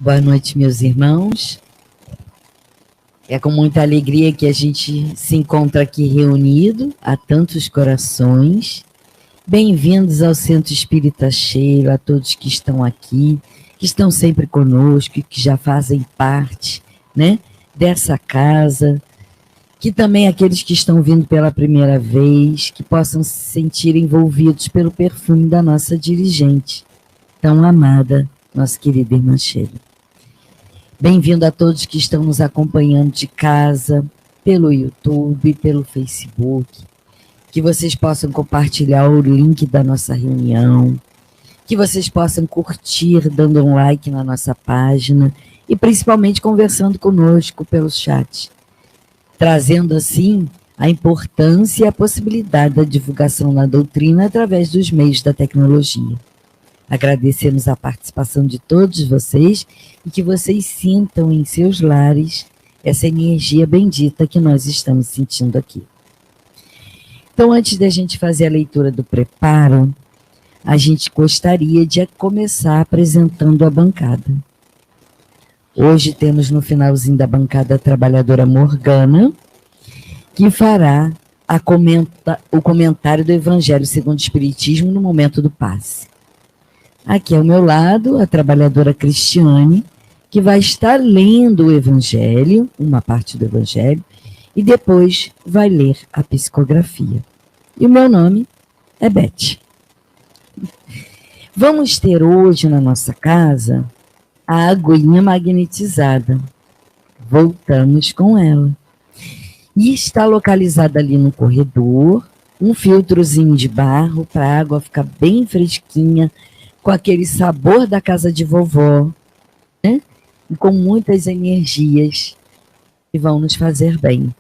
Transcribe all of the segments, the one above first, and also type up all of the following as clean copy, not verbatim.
Boa noite, meus irmãos. É com muita alegria que a gente se encontra aqui reunido, a tantos corações. Bem-vindos ao Centro Espírita Cheiro, a todos que estão aqui, que estão sempre conosco, que já fazem parte, né, dessa casa, que também aqueles que estão vindo pela primeira vez, que possam se sentir envolvidos pelo perfume da nossa dirigente, tão amada, nossa querida irmã Sheila. Bem-vindo a todos que estão nos acompanhando de casa, pelo YouTube, pelo Facebook, que vocês possam compartilhar o link da nossa reunião, que vocês possam curtir, dando um like na nossa página e principalmente conversando conosco pelo chat, trazendo assim a importância e a possibilidade da divulgação da doutrina através dos meios da tecnologia. Agradecemos a participação de todos vocês e que vocês sintam em seus lares essa energia bendita que nós estamos sentindo aqui. Então, antes da gente fazer a leitura do preparo, a gente gostaria de começar apresentando a bancada. Hoje temos no finalzinho da bancada a trabalhadora Morgana, que fará o comentário do Evangelho segundo o Espiritismo no momento do passe. Aqui ao meu lado, a trabalhadora Cristiane, que vai estar lendo o Evangelho, uma parte do Evangelho, e depois vai ler a psicografia. E o meu nome é Beth. Vamos ter hoje na nossa casa a aguinha magnetizada. Voltamos com ela. E está localizada ali no corredor, um filtrozinho de barro para a água ficar bem fresquinha, com aquele sabor da casa de vovó, né? E com muitas energias que vão nos fazer bem.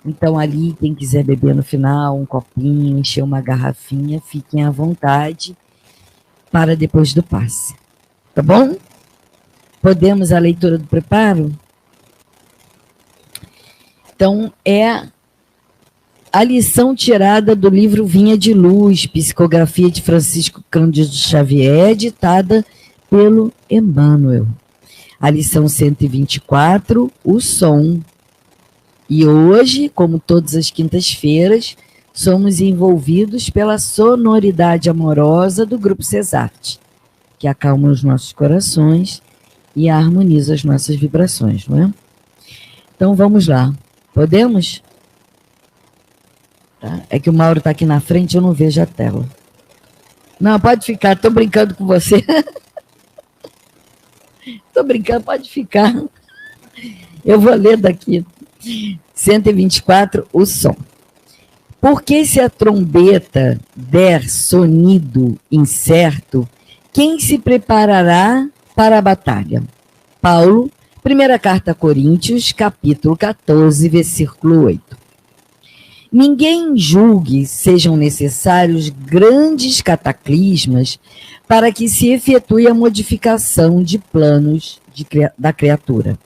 Então ali, quem quiser beber no final, um copinho, encher uma garrafinha, fiquem à vontade para depois do passe. Tá bom? Podemos a leitura do preparo? Então, é a lição tirada do livro Vinha de Luz, psicografia de Francisco Cândido Xavier, editada pelo Emmanuel. A lição 124, o som. E hoje, como todas as quintas-feiras, somos envolvidos pela sonoridade amorosa do Grupo Cesarte, que acalma os nossos corações e harmoniza as nossas vibrações, não é? Então, vamos lá. Podemos? Tá? É que o Mauro está aqui na frente, eu não vejo a tela. Não, pode ficar, estou brincando com você. Estou brincando, pode ficar. Eu vou ler daqui. 124, o som. Porque se a trombeta der sonido incerto, quem se preparará para a batalha? Paulo, primeira carta a Coríntios, capítulo 14, versículo 8. Ninguém julgue sejam necessários grandes cataclismas para que se efetue a modificação de planos da criatura.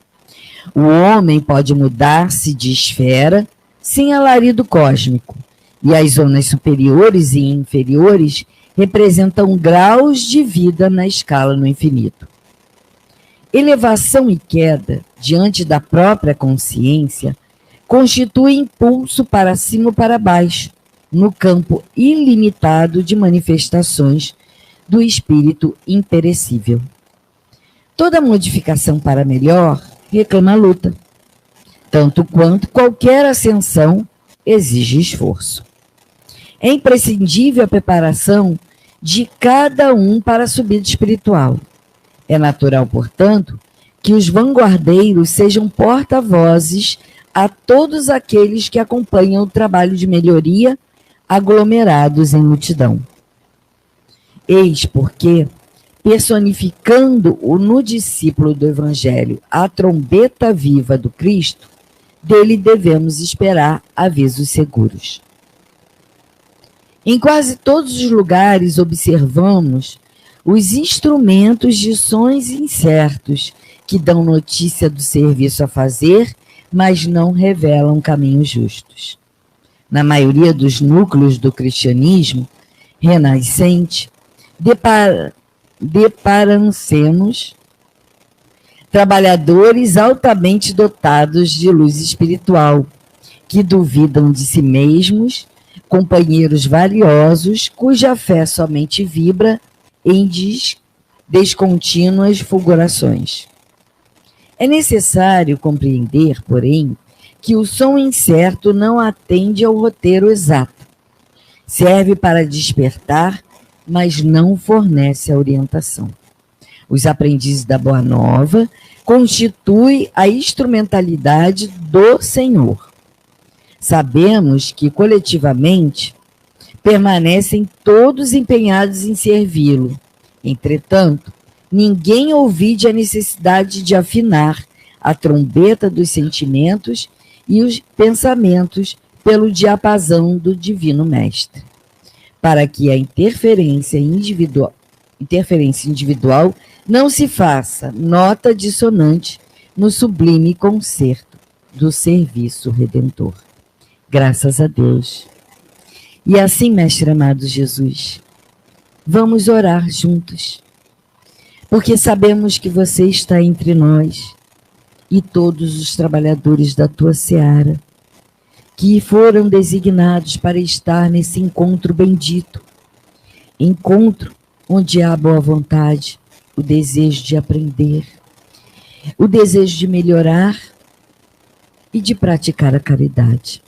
O homem pode mudar-se de esfera sem alarido cósmico, e as zonas superiores e inferiores representam graus de vida na escala no infinito. Elevação e queda diante da própria consciência constitui impulso para cima ou para baixo, no campo ilimitado de manifestações do espírito imperecível. Toda modificação para melhor reclama luta, tanto quanto qualquer ascensão exige esforço. É imprescindível a preparação de cada um para a subida espiritual. É natural, portanto, que os vanguardeiros sejam porta-vozes a todos aqueles que acompanham o trabalho de melhoria aglomerados em multidão. Eis porque, personificando no discípulo do Evangelho a trombeta viva do Cristo, dele devemos esperar avisos seguros. Em quase todos os lugares observamos os instrumentos de sons incertos que dão notícia do serviço a fazer, mas não revelam caminhos justos. Na maioria dos núcleos do cristianismo renascente, deparam-se-nos trabalhadores altamente dotados de luz espiritual, que duvidam de si mesmos, companheiros valiosos, cuja fé somente vibra em descontínuas fulgurações. É necessário compreender, porém, que o som incerto não atende ao roteiro exato. Serve para despertar, mas não fornece a orientação. Os aprendizes da Boa Nova constituem a instrumentalidade do Senhor. Sabemos que, coletivamente, permanecem todos empenhados em servi-lo. Entretanto, ninguém ouvide a necessidade de afinar a trombeta dos sentimentos e os pensamentos pelo diapasão do Divino Mestre, para que a interferência individual não se faça nota dissonante no sublime concerto do serviço redentor. Graças a Deus. E assim, Mestre amado Jesus, vamos orar juntos, porque sabemos que você está entre nós e todos os trabalhadores da tua seara, que foram designados para estar nesse encontro bendito, encontro onde há boa vontade, o desejo de aprender, o desejo de melhorar e de praticar a caridade.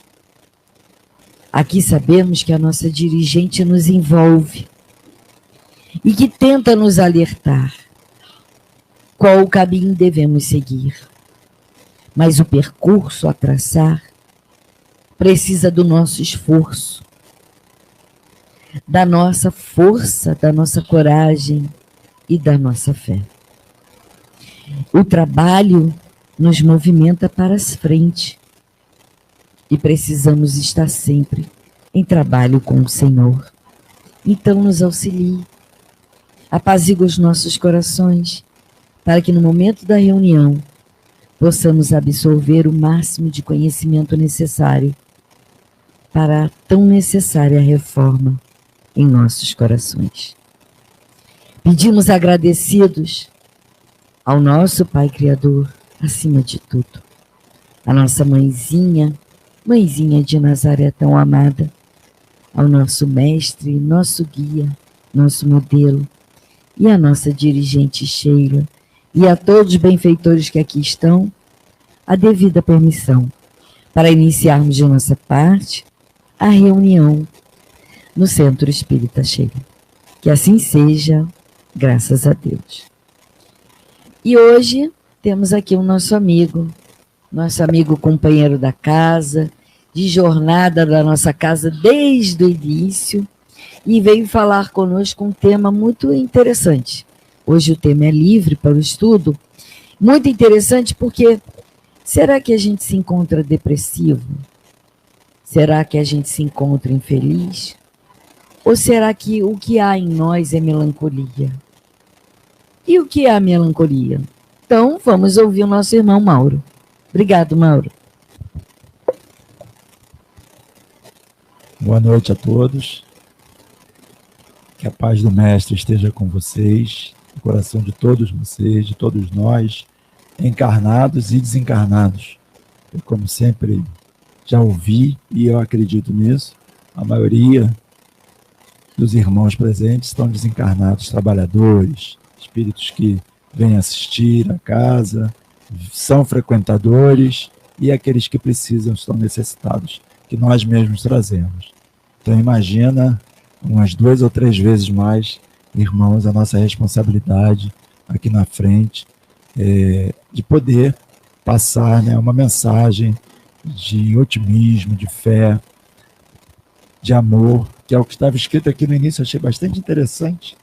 Aqui sabemos que a nossa dirigente nos envolve e que tenta nos alertar qual o caminho devemos seguir. Mas o percurso a traçar precisa do nosso esforço, da nossa força, da nossa coragem e da nossa fé. O trabalho nos movimenta para as frente e precisamos estar sempre em trabalho com o Senhor. Então nos auxilie, apazigue os nossos corações, para que no momento da reunião possamos absorver o máximo de conhecimento necessário para a tão necessária reforma em nossos corações. Pedimos agradecidos ao nosso Pai Criador, acima de tudo, a nossa mãezinha de Nazaré tão amada, ao nosso mestre, nosso guia, nosso modelo, e a nossa dirigente Sheila, e a todos os benfeitores que aqui estão, a devida permissão para iniciarmos de nossa parte a reunião no Centro Espírita Sheila. Que assim seja, graças a Deus. E hoje temos aqui o nosso amigo companheiro da casa, de jornada da nossa casa desde o início, e veio falar conosco um tema muito interessante. Hoje o tema é livre para o estudo, muito interessante porque será que a gente se encontra depressivo? Será que a gente se encontra infeliz? Ou será que o que há em nós é melancolia? E o que é a melancolia? Então, vamos ouvir o nosso irmão Mauro. Obrigado, Mauro. Boa noite a todos. Que a paz do Mestre esteja com vocês, no coração de todos vocês, de todos nós, encarnados e desencarnados. Eu, como sempre, já ouvi, e eu acredito nisso, a maioria dos irmãos presentes estão desencarnados, trabalhadores, espíritos que vêm assistir a casa, são frequentadores, e aqueles que precisam, estão necessitados, que nós mesmos trazemos. Então imagina umas 2 ou 3 vezes mais, irmãos, a nossa responsabilidade aqui na frente, de poder passar, né, uma mensagem de otimismo, de fé, de amor, que é o que estava escrito aqui no início. Achei bastante interessante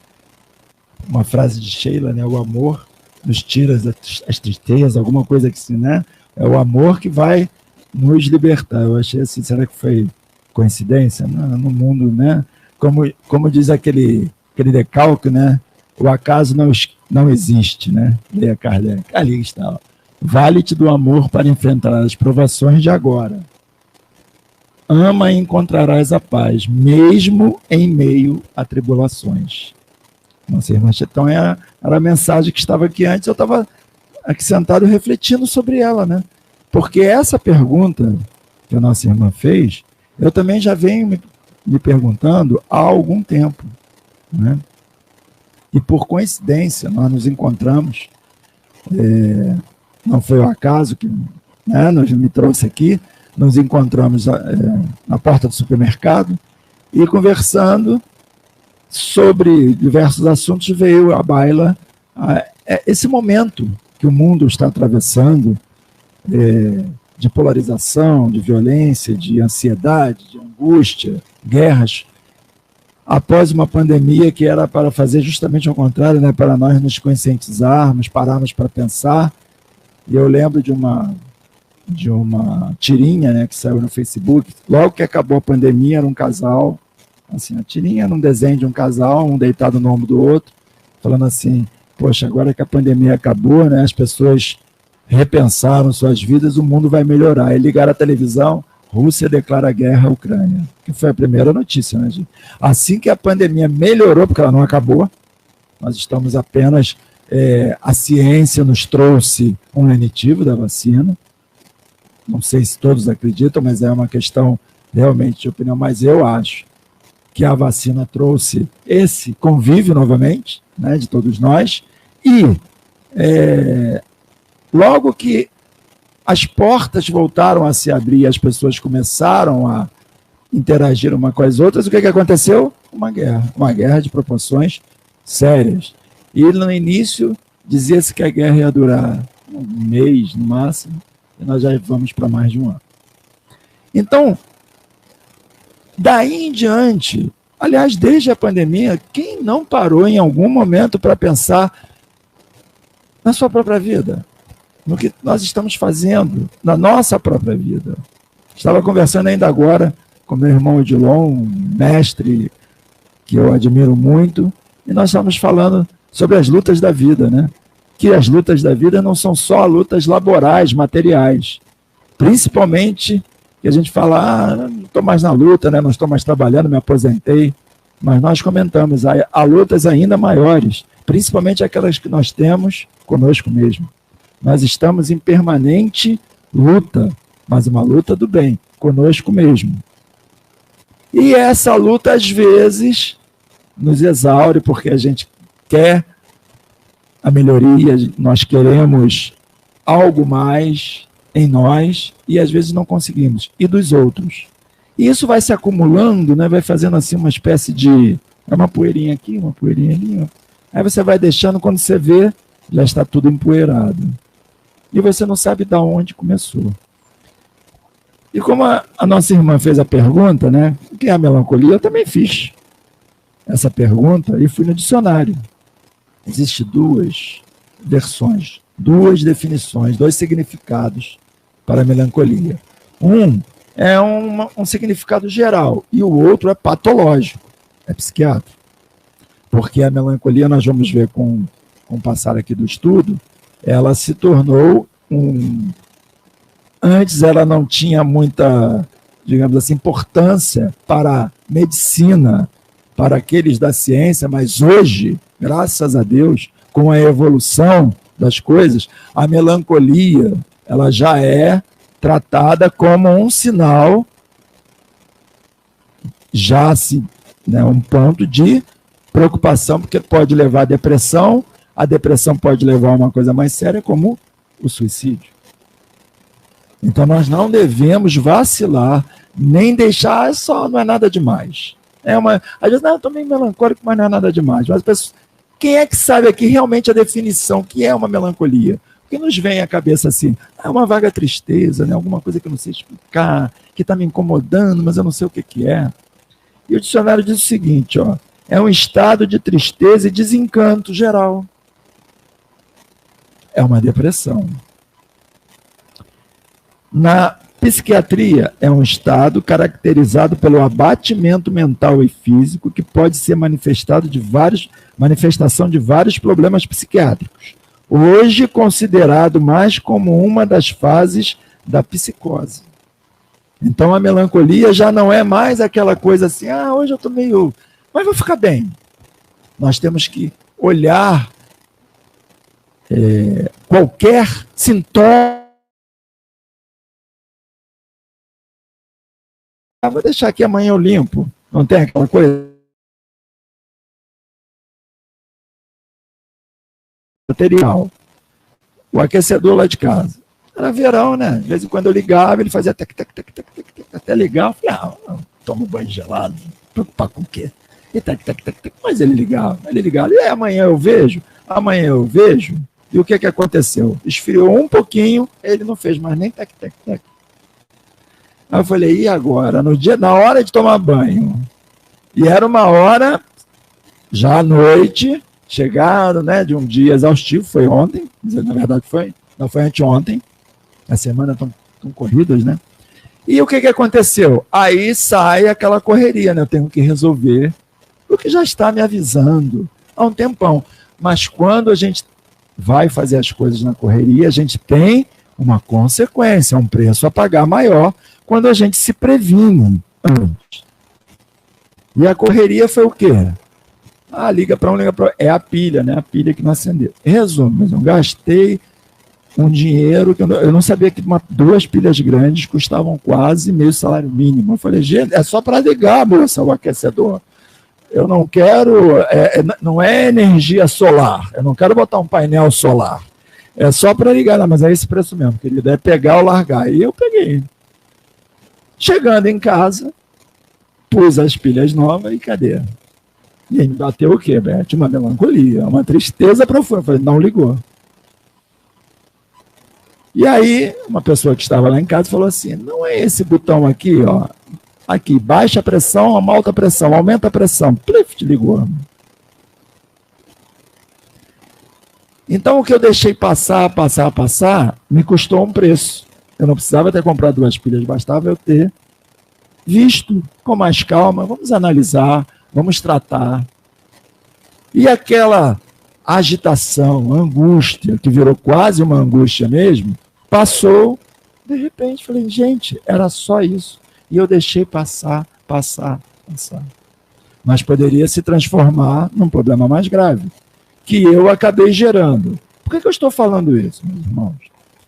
uma frase de Sheila, né? O amor nos tira as tristezas, alguma coisa que assim, né? É o amor que vai nos libertar. Eu achei assim, será que foi coincidência? No mundo, né? Como diz aquele decalque, né? O acaso não existe, né? Leia Kardec. Ali está, ó. Vale-te do amor para enfrentar as provações de agora. Ama e encontrarás a paz, mesmo em meio a tribulações. Nossa irmã, então era a mensagem que estava aqui antes. Eu estava aqui sentado refletindo sobre ela, né? Porque essa pergunta que a nossa irmã fez, eu também já venho me perguntando há algum tempo, né? E por coincidência, nós nos encontramos, não foi o acaso que, né, me trouxe aqui, nos encontramos na porta do supermercado e conversando sobre diversos assuntos, veio à baila esse momento que o mundo está atravessando, de polarização, de violência, de ansiedade, de angústia, guerras, após uma pandemia que era para fazer justamente ao contrário, né, para nós nos conscientizarmos, pararmos para pensar. E eu lembro de uma tirinha, né, que saiu no Facebook, logo que acabou a pandemia, era um casal, assim, a tirinha era um desenho de um casal, um deitado no ombro do outro, falando assim, poxa, agora que a pandemia acabou, né, as pessoas repensaram suas vidas, o mundo vai melhorar. E ligaram a televisão, Rússia declara guerra à Ucrânia, que foi a primeira notícia, né, gente? Assim que a pandemia melhorou, porque ela não acabou, nós estamos apenas, a ciência nos trouxe um lenitivo da vacina, não sei se todos acreditam, mas é uma questão realmente de opinião, mas eu acho que a vacina trouxe esse convívio novamente, né, de todos nós, e logo que as portas voltaram a se abrir, as pessoas começaram a interagir uma com as outras, o que aconteceu? Uma guerra de proporções sérias. E no início dizia-se que a guerra ia durar um mês no máximo, e nós já vamos para mais de um ano. Então, daí em diante, aliás, desde a pandemia, quem não parou em algum momento para pensar na sua própria vida? No que nós estamos fazendo na nossa própria vida. Estava conversando ainda agora com meu irmão Odilon, um mestre que eu admiro muito, e nós estamos falando sobre as lutas da vida, né? Que as lutas da vida não são só lutas laborais, materiais. Principalmente que a gente fala, não estou mais na luta, né? Não estou mais trabalhando, me aposentei. Mas nós comentamos, há lutas ainda maiores, principalmente aquelas que nós temos conosco mesmo. Nós estamos em permanente luta, mas uma luta do bem, conosco mesmo. E essa luta, às vezes, nos exaure, porque a gente quer a melhoria, nós queremos algo mais em nós, e às vezes não conseguimos, e dos outros. E isso vai se acumulando, né, vai fazendo assim uma espécie de... uma poeirinha aqui, uma poeirinha ali. Aí você vai deixando, quando você vê, já está tudo empoeirado. E você não sabe de onde começou. E como a nossa irmã fez a pergunta, né, o que é a melancolia? Eu também fiz essa pergunta e fui no dicionário. Existem duas versões, duas definições, dois significados para a melancolia. Um é um significado geral e o outro é patológico, é psiquiátrico. Porque a melancolia, nós vamos ver com o passar aqui do estudo, ela se tornou Antes ela não tinha muita, digamos assim, importância para a medicina, para aqueles da ciência, mas hoje, graças a Deus, com a evolução das coisas, a melancolia, ela já é tratada como um sinal, já assim, né, um ponto de preocupação, porque pode levar à depressão, a depressão pode levar a uma coisa mais séria, como o suicídio. Então, nós não devemos vacilar, nem deixar, só não é nada demais. Às vezes, eu estou meio melancólico, mas não é nada demais. Mas pessoas, quem é que sabe aqui realmente a definição, que é uma melancolia? Porque nos vem à cabeça assim, é uma vaga tristeza, né? Alguma coisa que eu não sei explicar, que está me incomodando, mas eu não sei o que é. E o dicionário diz o seguinte, ó, é um estado de tristeza e desencanto geral. É uma depressão. Na psiquiatria, é um estado caracterizado pelo abatimento mental e físico que pode ser manifestação de vários problemas psiquiátricos, hoje considerado mais como uma das fases da psicose. Então, a melancolia já não é mais aquela coisa assim, hoje eu estou meio... mas vou ficar bem. Nós temos que olhar qualquer sintoma. Vou deixar aqui, amanhã eu limpo. Não tem aquela coisa? Material. O aquecedor lá de casa. Era verão, né? De vez em quando eu ligava, ele fazia tec, tec, tec, tec, tec, tec, até ligar. Eu falei, toma um banho gelado. Preocupar com o quê? E tec, tec, tec, tec. Mas ele ligava. E amanhã eu vejo. E o que aconteceu? Esfriou um pouquinho, ele não fez mais nem tec, tec, tec. Aí eu falei, e agora? Na hora de tomar banho. E era uma hora, já à noite, chegaram, né, de um dia exaustivo, foi ontem, na verdade foi anteontem, a semana estão corridas, né? E o que aconteceu? Aí sai aquela correria, né? Eu tenho que resolver o que já está me avisando há um tempão. Mas quando a gente vai fazer as coisas na correria, a gente tem uma consequência, um preço a pagar maior quando a gente se previne antes. E a correria foi o quê? Liga para um, liga para outro. É a pilha, né? A pilha que não acendeu. Resumo, eu gastei um dinheiro que eu não sabia que duas pilhas grandes custavam quase meio salário mínimo. Eu falei, gente, é só para ligar, moça, o aquecedor. Eu não quero, não é energia solar, eu não quero botar um painel solar. É só para ligar, não, mas é esse preço mesmo, querido, é pegar ou largar. E eu peguei. Chegando em casa, pus as pilhas novas e cadê? E aí me bateu o quê, Beth? Uma melancolia, uma tristeza profunda. Eu falei, não ligou. E aí, uma pessoa que estava lá em casa falou assim, não é esse botão aqui, ó. Aqui, baixa a pressão, alta a pressão, aumenta a pressão. Plift, ligou. Então, o que eu deixei passar, me custou um preço. Eu não precisava ter comprado duas pilhas, bastava eu ter visto com mais calma, vamos analisar, vamos tratar. E aquela agitação, angústia, que virou quase uma angústia mesmo, passou, de repente, falei, gente, era só isso. E eu deixei passar. Mas poderia se transformar num problema mais grave, que eu acabei gerando. Por que eu estou falando isso, meus irmãos?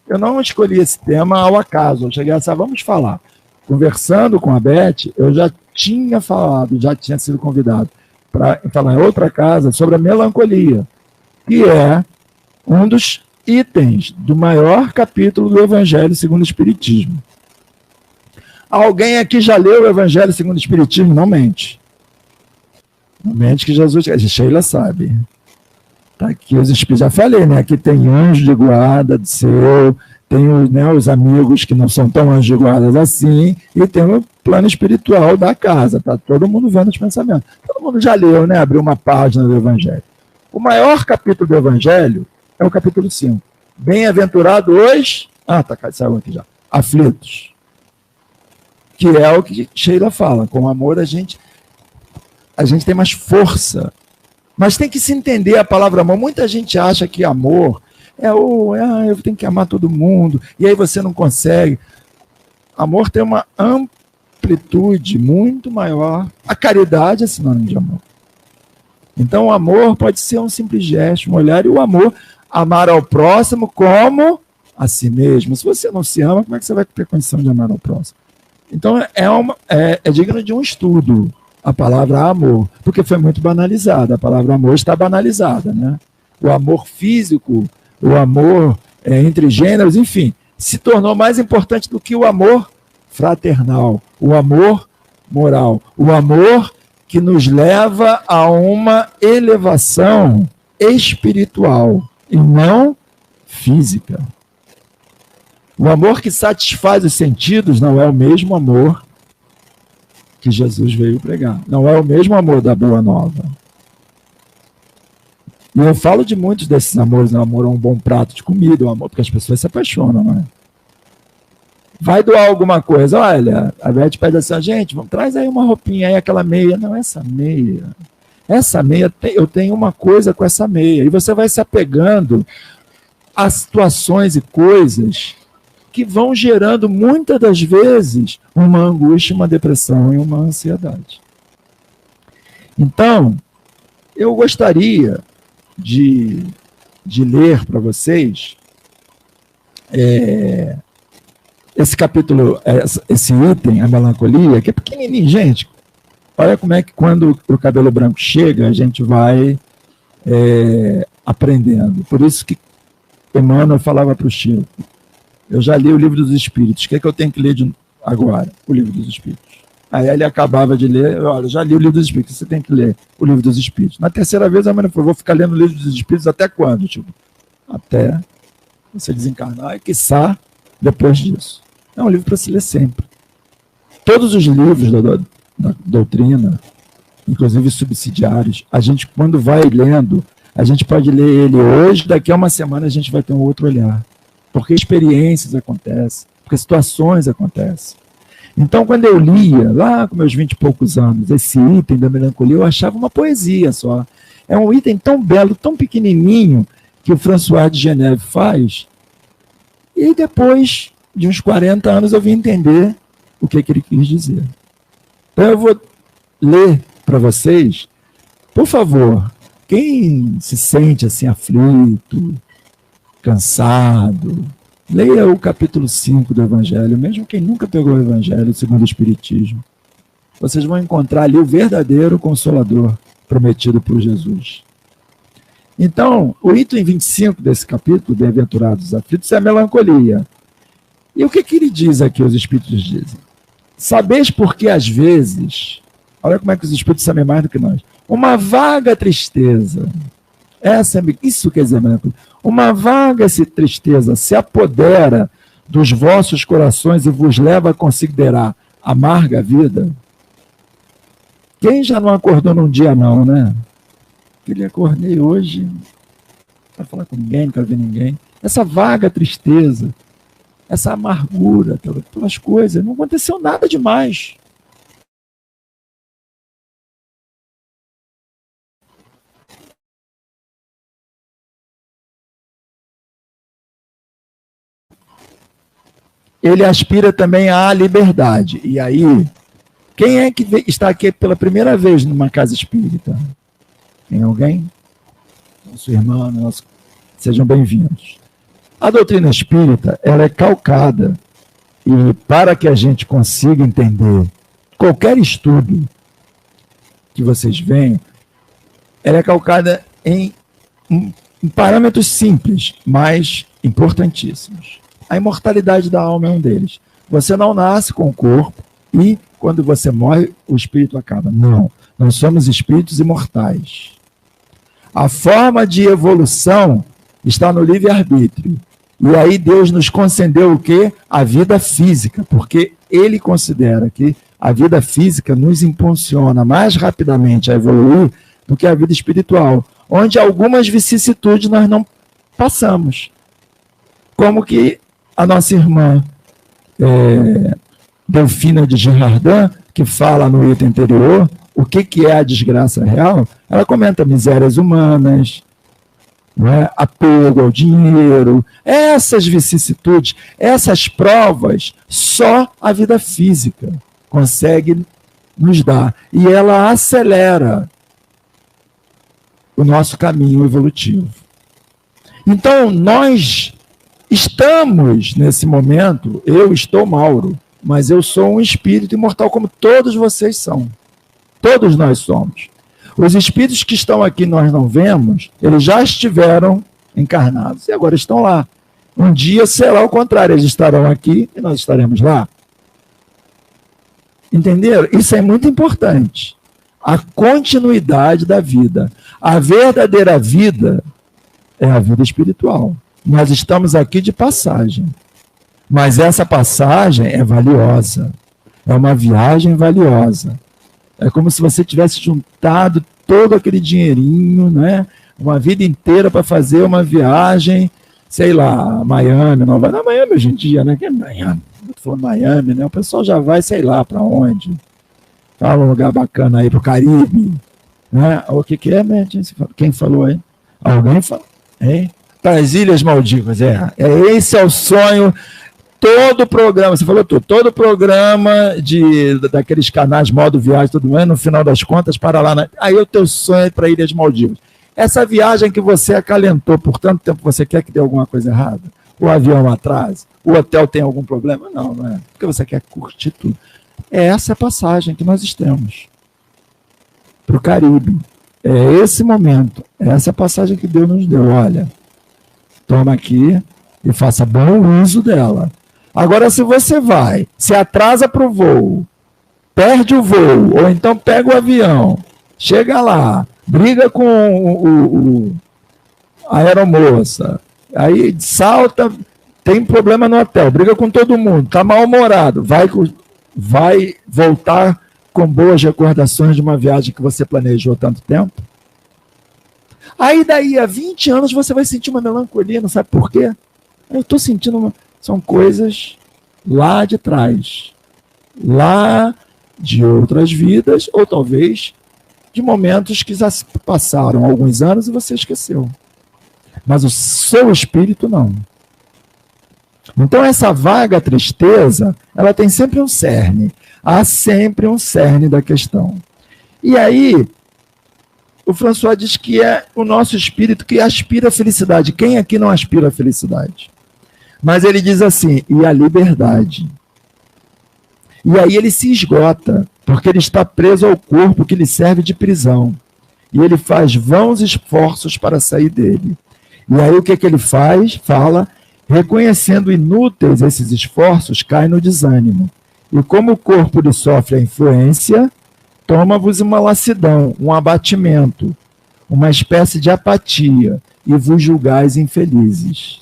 Eu não escolhi esse tema ao acaso. Eu cheguei a dizer, vamos falar. Conversando com a Beth, eu já tinha sido convidado para falar em outra casa sobre a melancolia, que é um dos itens do maior capítulo do Evangelho segundo o Espiritismo. Alguém aqui já leu o Evangelho segundo o Espiritismo? Não mente. Não mente que Jesus... Sheila sabe. Tá aqui os espíritos. Já falei, né? Aqui tem anjo de guarda do céu, tem os amigos que não são tão anjos de guarda assim, e tem o plano espiritual da casa. Tá todo mundo vendo os pensamentos. Todo mundo já leu, né? Abriu uma página do Evangelho. O maior capítulo do Evangelho é o capítulo 5. Bem-aventurados os... saiu aqui já. Aflitos. Que é o que Sheila fala. Com amor a gente tem mais força. Mas tem que se entender a palavra amor. Muita gente acha que amor eu tenho que amar todo mundo, e aí você não consegue. Amor tem uma amplitude muito maior. A caridade é sinônimo de amor. Então o amor pode ser um simples gesto, um olhar, e o amor, amar ao próximo como a si mesmo. Se você não se ama, como é que você vai ter condição de amar ao próximo? Então é digno de um estudo a palavra amor, porque foi muito banalizada. A palavra amor está banalizada, né? O amor físico, o amor entre gêneros, enfim, se tornou mais importante do que o amor fraternal, o amor moral, o amor que nos leva a uma elevação espiritual e não física. O amor que satisfaz os sentidos não é o mesmo amor que Jesus veio pregar. Não é o mesmo amor da Boa Nova. E eu falo de muitos desses amores, o amor a um bom prato de comida, o amor, porque as pessoas se apaixonam, não é? Vai doar alguma coisa, olha, a Beth pede assim, gente, traz aí uma roupinha, aí aquela meia. Não, essa meia, eu tenho uma coisa com essa meia. E você vai se apegando a situações e coisas que vão gerando, muitas das vezes, uma angústia, uma depressão e uma ansiedade. Então, eu gostaria de ler para vocês esse capítulo, esse item, a melancolia, que é pequenininho, gente. Olha como é que quando o cabelo branco chega, a gente vai aprendendo. Por isso que Emmanuel falava para o Chico, eu já li o Livro dos Espíritos, o que é que eu tenho que ler agora? O Livro dos Espíritos. Aí ele acabava de ler, olha, já li o Livro dos Espíritos, você tem que ler o Livro dos Espíritos. Na terceira vez, a mãe falou, vou ficar lendo o Livro dos Espíritos até quando? Tipo, até você desencarnar e, quiçá, depois disso. É um livro para se ler sempre. Todos os livros da doutrina, inclusive subsidiários, a gente, quando vai lendo, a gente pode ler ele hoje, daqui a uma semana a gente vai ter um outro olhar. Porque experiências acontecem, porque situações acontecem. Então, quando eu lia, lá com meus 20 e poucos anos, esse item da melancolia, eu achava uma poesia só. É um item tão belo, tão pequenininho, que o François de Geneve faz, e depois de uns 40 anos eu vim entender o que ele quis dizer. Então eu vou ler para vocês, por favor, quem se sente assim aflito, cansado, leia o capítulo 5 do Evangelho, mesmo quem nunca pegou o Evangelho segundo o Espiritismo. Vocês vão encontrar ali o verdadeiro Consolador prometido por Jesus. Então, o item 25 desse capítulo, Bem-aventurados aflitos, é a melancolia. E o que ele diz aqui, os Espíritos dizem? Sabeis porque às vezes, olha como é que os Espíritos sabem mais do que nós, uma vaga tristeza, isso quer dizer melancolia, uma vaga tristeza se apodera dos vossos corações e vos leva a considerar amarga a vida. Quem já não acordou num dia não, né? Eu acordei hoje, não quero falar com ninguém, não quero ver ninguém. Essa vaga tristeza, essa amargura pelas coisas, não aconteceu nada demais. Ele aspira também à liberdade. E aí, quem é que está aqui pela primeira vez numa casa espírita? Tem alguém? Nosso irmão, sejam bem-vindos. A doutrina espírita, ela é calcada, e para que a gente consiga entender qualquer estudo que vocês venham, ela é calcada em parâmetros simples, mas importantíssimos. A imortalidade da alma é um deles. Você não nasce com o corpo e, quando você morre, o espírito acaba. Não, nós somos espíritos imortais. A forma de evolução está no livre-arbítrio. E aí Deus nos concedeu o quê? A vida física, porque Ele considera que a vida física nos impulsiona mais rapidamente a evoluir do que a vida espiritual, onde algumas vicissitudes nós não passamos. Como que a nossa irmã Delfina de Girardin, que fala no item anterior, o que é a desgraça real, ela comenta misérias humanas, apego ao dinheiro, essas vicissitudes, essas provas, só a vida física consegue nos dar. E ela acelera o nosso caminho evolutivo. Então, nós estamos nesse momento, eu estou Mauro, mas eu sou um espírito imortal, como todos vocês são. Todos nós somos. Os espíritos que estão aqui, nós não vemos, eles já estiveram encarnados e agora estão lá. Um dia será o contrário, eles estarão aqui e nós estaremos lá. Entenderam? Isso é muito importante. A continuidade da vida. A verdadeira vida é a vida espiritual. Nós estamos aqui de passagem. Mas essa passagem é valiosa. É uma viagem valiosa. É como se você tivesse juntado todo aquele dinheirinho, né? Uma vida inteira para fazer uma viagem, sei lá, Miami, Nova York. Miami hoje em dia, né? Que é Miami? Eu tô falando Miami, né? O pessoal já vai, sei lá, para onde. Fala um lugar bacana aí, para o Caribe. Né? O que é, né? Quem falou aí? Alguém falou? Para as Ilhas Maldivas, esse é o sonho. Todo programa, você falou tudo, todo programa daqueles canais modo viagem, tudo mais, no final das contas, para lá. Aí o teu sonho é para Ilhas Maldivas. Essa viagem que você acalentou por tanto tempo, você quer que dê alguma coisa errada? o avião atrasa, o hotel tem algum problema? Não, não é. Porque você quer curtir tudo. É essa a passagem que nós estamos para o Caribe. É esse momento, é essa passagem que Deus nos deu. Olha, toma aqui e faça bom uso dela. Agora, se você vai, se atrasa para o voo, perde o voo, ou então pega o avião, chega lá, briga com a aeromoça, aí salta, tem problema no hotel, briga com todo mundo, está mal-humorado, vai voltar com boas recordações de uma viagem que você planejou há tanto tempo? Aí daí a 20 anos você vai sentir uma melancolia, não sabe por quê? Eu estou sentindo, são coisas lá de trás, lá de outras vidas, ou talvez de momentos que já passaram alguns anos e você esqueceu. Mas o seu espírito não. Então essa vaga tristeza, ela tem sempre um cerne. Há sempre um cerne da questão. E aí, o François diz que é o nosso espírito que aspira a felicidade. Quem aqui não aspira a felicidade? Mas ele diz assim, e a liberdade. E aí ele se esgota, porque ele está preso ao corpo que lhe serve de prisão. E ele faz vãos esforços para sair dele. E aí o que ele faz? Fala, reconhecendo inúteis esses esforços, cai no desânimo. E como o corpo lhe sofre a influência, toma-vos uma lassidão, um abatimento, uma espécie de apatia, e vos julgais infelizes.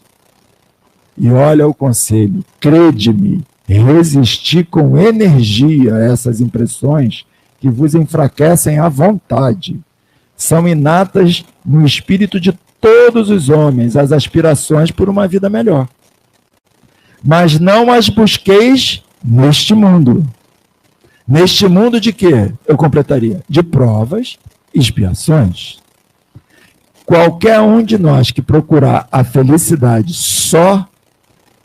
E olha o conselho, crede-me, resisti com energia a essas impressões que vos enfraquecem à vontade. São inatas no espírito de todos os homens as aspirações por uma vida melhor. Mas não as busqueis neste mundo. Neste mundo de quê? Eu completaria. De provas e expiações. Qualquer um de nós que procurar a felicidade só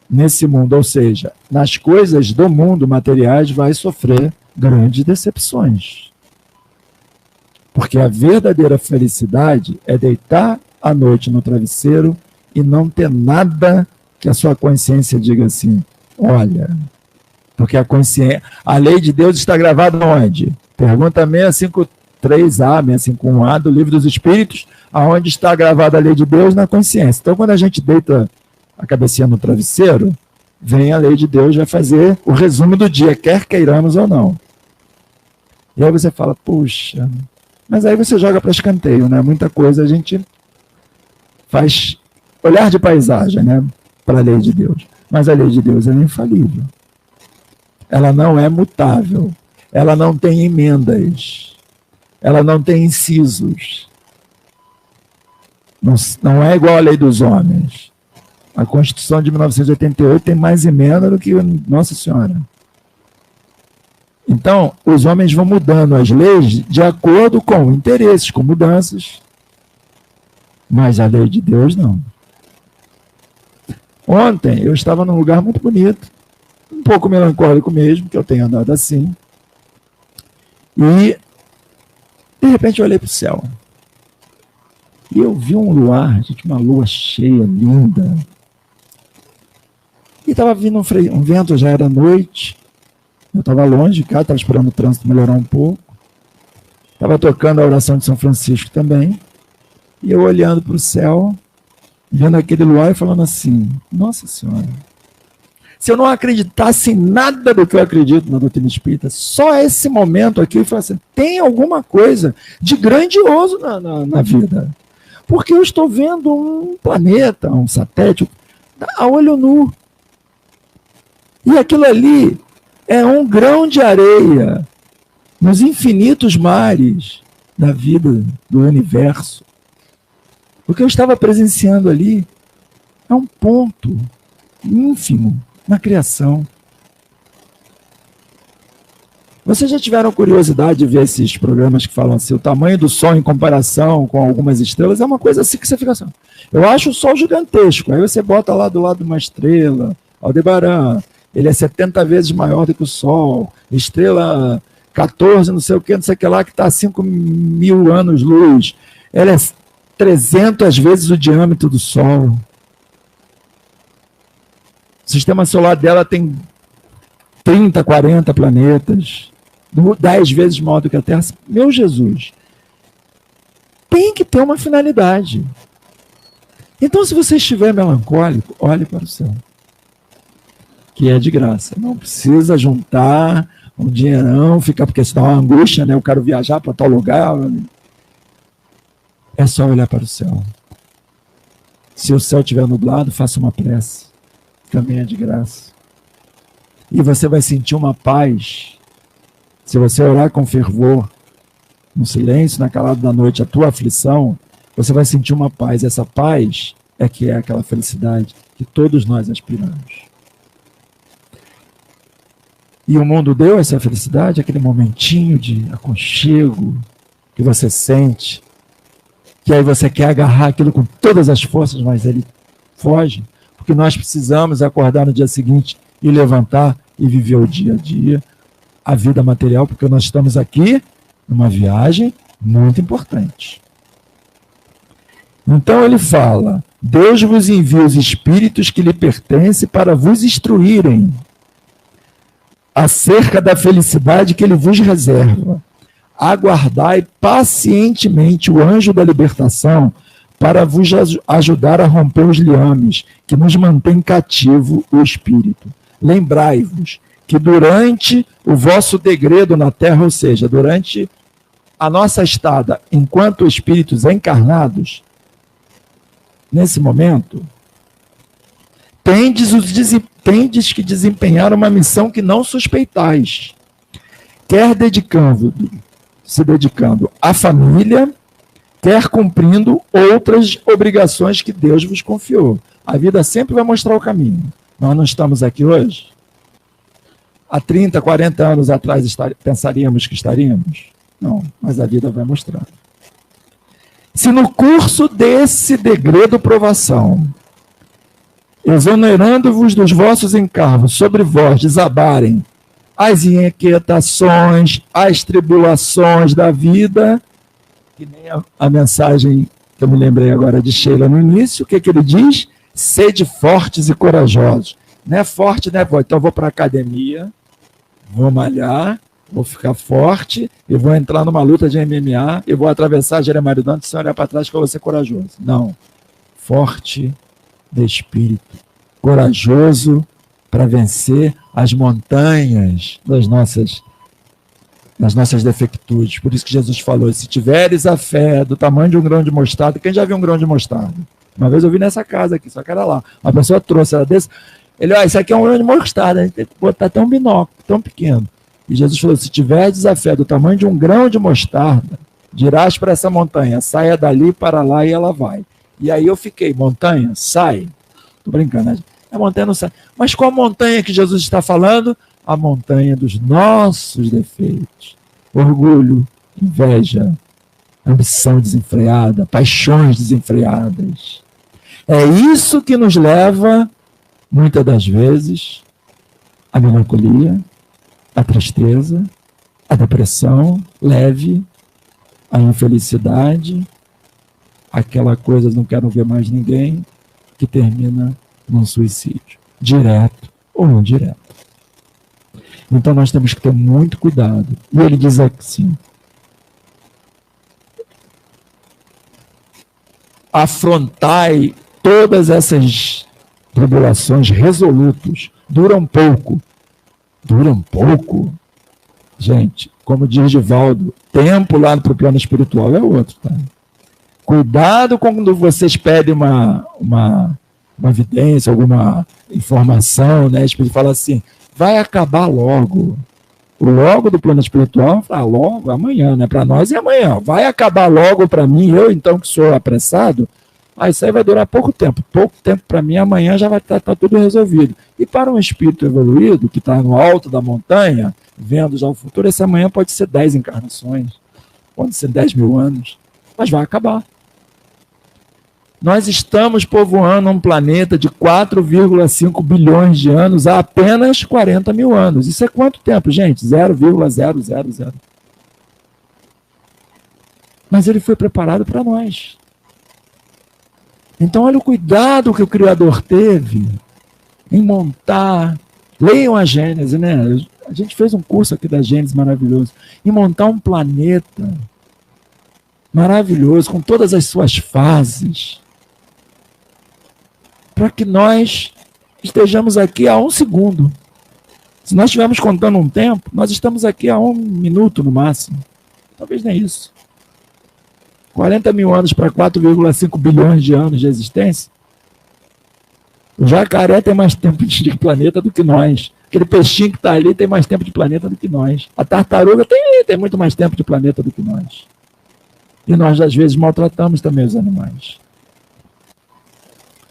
nesse mundo, ou seja, nas coisas do mundo materiais, vai sofrer grandes decepções. Porque a verdadeira felicidade é deitar à noite no travesseiro e não ter nada que a sua consciência diga assim, olha, porque a lei de Deus está gravada onde? Pergunta 653A, 651A do Livro dos Espíritos, aonde está gravada a lei de Deus na consciência. Então, quando a gente deita a cabecinha no travesseiro, vem a lei de Deus, vai fazer o resumo do dia, quer queiramos ou não. E aí você fala, puxa, mas aí você joga para escanteio, né? Muita coisa a gente faz olhar de paisagem, né? Para a lei de Deus. Mas a lei de Deus é infalível. Ela não é mutável. Ela não tem emendas. Ela não tem incisos. Não é igual à lei dos homens. A Constituição de 1988 tem mais emenda do que Nossa Senhora. Então, os homens vão mudando as leis de acordo com interesses, com mudanças. Mas a lei de Deus não. Ontem eu estava num lugar muito bonito, um pouco melancólico mesmo, que eu tenho andado assim. E, de repente, eu olhei para o céu. E eu vi um luar, gente, uma lua cheia, linda. E estava vindo um vento, já era noite. Eu estava longe de cá, estava esperando o trânsito melhorar um pouco. Estava tocando a oração de São Francisco também. E eu olhando para o céu, vendo aquele luar e falando assim, Nossa Senhora, se eu não acreditasse em nada do que eu acredito na doutrina espírita, só esse momento aqui, eu falo assim, tem alguma coisa de grandioso na vida. Porque eu estou vendo um planeta, um satélite, a olho nu. E aquilo ali é um grão de areia nos infinitos mares da vida, do universo. O que eu estava presenciando ali é um ponto ínfimo na criação. Vocês já tiveram curiosidade de ver esses programas que falam assim, o tamanho do Sol em comparação com algumas estrelas? É uma coisa assim que você fica assim, eu acho o Sol gigantesco, aí você bota lá do lado uma estrela, Aldebaran, ele é 70 vezes maior do que o Sol, estrela 14, não sei o que lá, que está a 5.000 anos-luz, ela é 300 vezes o diâmetro do Sol. O sistema solar dela tem 30, 40 planetas, 10 vezes maior do que a Terra. Meu Jesus, tem que ter uma finalidade. Então, se você estiver melancólico, olhe para o céu, que é de graça. Não precisa juntar um dinheirão, ficar, porque senão é uma angústia, né? Eu quero viajar para tal lugar. É só olhar para o céu. Se o céu estiver nublado, faça uma prece. Também é de graça. E você vai sentir uma paz. Se você orar com fervor, no silêncio, na calada da noite, a tua aflição, você vai sentir uma paz. Essa paz é que é aquela felicidade que todos nós aspiramos. E o mundo deu essa felicidade, aquele momentinho de aconchego que você sente, que aí você quer agarrar aquilo com todas as forças, mas ele foge, porque nós precisamos acordar no dia seguinte e levantar e viver o dia a dia, a vida material, porque nós estamos aqui numa viagem muito importante. Então ele fala: Deus vos envia os espíritos que lhe pertencem para vos instruírem acerca da felicidade que ele vos reserva. Aguardai pacientemente o anjo da libertação para vos ajudar a romper os liames que nos mantém cativo o espírito. Lembrai-vos que durante o vosso degredo na terra, ou seja, durante a nossa estada enquanto espíritos encarnados, nesse momento, tendes que desempenhar uma missão que não suspeitais, quer se dedicando à família, quer cumprindo outras obrigações que Deus vos confiou. A vida sempre vai mostrar o caminho. Nós não estamos aqui hoje? Há 30, 40 anos atrás pensaríamos que estaríamos? Não, mas a vida vai mostrar. Se no curso desse degredo provação, exonerando-vos dos vossos encargos, sobre vós desabarem as inquietações, as tribulações da vida, que nem a mensagem que eu me lembrei agora de Sheila no início, o que ele diz? Sede fortes e corajosos. Não é forte, né? Então eu vou para a academia, vou malhar, vou ficar forte, e vou entrar numa luta de MMA, e vou atravessar Jeremário Dantas sem olhar para trás que eu vou ser corajoso. Não. Forte de espírito, corajoso para vencer as montanhas das nossas defectudes. Por isso que Jesus falou: se tiveres a fé do tamanho de um grão de mostarda. Quem já viu um grão de mostarda? Uma vez eu vi nessa casa aqui, só que era lá. Uma pessoa trouxe, era desse. Ele: isso aqui é um grão de mostarda, a gente tem que botar até um binóculo, tão pequeno. E Jesus falou: se tiveres a fé do tamanho de um grão de mostarda, dirás para essa montanha: saia dali para lá, e ela vai. E aí eu fiquei: montanha, sai. Estou brincando, né? A montanha não sai. Mas qual montanha que Jesus está falando? A montanha dos nossos defeitos. Orgulho, inveja, ambição desenfreada, paixões desenfreadas. É isso que nos leva, muitas das vezes, à melancolia, à tristeza, à depressão leve, à infelicidade, aquela coisa, não quero ver mais ninguém, que termina num suicídio, direto ou indireto. Então nós temos que ter muito cuidado. E ele diz assim: afrontai todas essas tribulações resolutos. Duram pouco. Duram pouco? Gente, como diz Divaldo, tempo lá para o plano espiritual é outro, tá? Cuidado quando vocês pedem uma evidência, alguma informação, né? Ele fala assim: vai acabar logo. O logo do plano espiritual, logo, amanhã, né? Para nós é amanhã. Vai acabar logo para mim, eu então que sou apressado, isso aí vai durar pouco tempo. Pouco tempo para mim, amanhã já vai estar tudo resolvido. E para um espírito evoluído, que está no alto da montanha, vendo já o futuro, esse amanhã pode ser 10 encarnações, pode ser 10 mil anos, mas vai acabar. Nós estamos povoando um planeta de 4,5 bilhões de anos há apenas 40 mil anos. Isso é quanto tempo, gente? 0,000. Mas ele foi preparado para nós. Então, olha o cuidado que o Criador teve em montar, leiam a Gênesis, né? A gente fez um curso aqui da Gênesis maravilhoso, em montar um planeta maravilhoso, com todas as suas fases, para que nós estejamos aqui a 1 segundo. Se nós estivermos contando um tempo, nós estamos aqui a 1 minuto no máximo. Talvez nem isso. 40 mil anos para 4,5 bilhões de anos de existência. O jacaré tem mais tempo de planeta do que nós. Aquele peixinho que está ali tem mais tempo de planeta do que nós. A tartaruga tem muito mais tempo de planeta do que nós. E nós, às vezes, maltratamos também os animais.